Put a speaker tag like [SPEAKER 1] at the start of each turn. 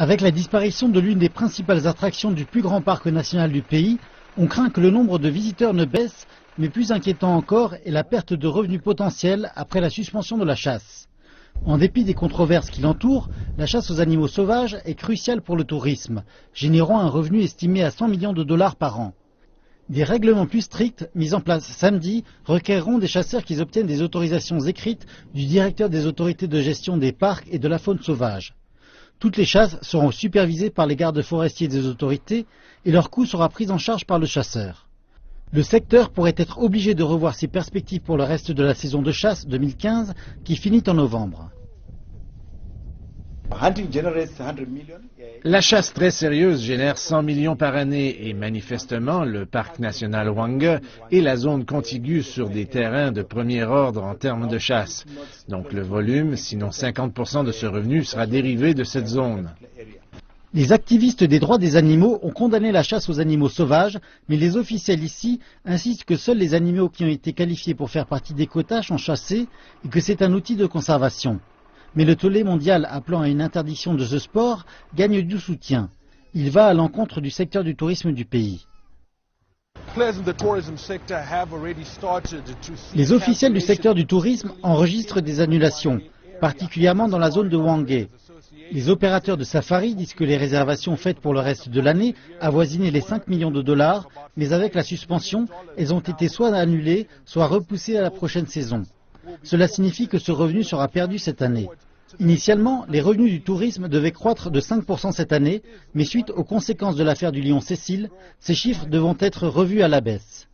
[SPEAKER 1] Avec la disparition de l'une des principales attractions du plus grand parc national du pays, on craint que le nombre de visiteurs ne baisse, mais plus inquiétant encore est la perte de revenus potentiels après la suspension de la chasse. En dépit des controverses qui l'entourent, la chasse aux animaux sauvages est cruciale pour le tourisme, générant un revenu estimé à 100 millions de dollars par an. Des règlements plus stricts, mis en place samedi, requerront des chasseurs qu'ils obtiennent des autorisations écrites du directeur des autorités de gestion des parcs et de la faune sauvage. Toutes les chasses seront supervisées par les gardes forestiers des autorités et leur coût sera pris en charge par le chasseur. Le secteur pourrait être obligé de revoir ses perspectives pour le reste de la saison de chasse 2015 qui finit en novembre.
[SPEAKER 2] La chasse très sérieuse génère 100 millions par année et manifestement, le parc national Hwanga est la zone contiguë sur des terrains de premier ordre en termes de chasse. Donc le volume, sinon 50% de ce revenu, sera dérivé de cette zone.
[SPEAKER 1] Les activistes des droits des animaux ont condamné la chasse aux animaux sauvages, mais les officiels ici insistent que seuls les animaux qui ont été qualifiés pour faire partie des quotas sont chassés et que c'est un outil de conservation. Mais le tollé mondial appelant à une interdiction de ce sport gagne du soutien. Il va à l'encontre du secteur du tourisme du pays. Les officiels du secteur du tourisme enregistrent des annulations, particulièrement dans la zone de Hwanghae. Les opérateurs de safari disent que les réservations faites pour le reste de l'année avoisinaient les 5 millions de dollars, mais avec la suspension, elles ont été soit annulées, soit repoussées à la prochaine saison. Cela signifie que ce revenu sera perdu cette année. Initialement, les revenus du tourisme devaient croître de 5% cette année, mais suite aux conséquences de l'affaire du lion Cécile, ces chiffres devront être revus à la baisse.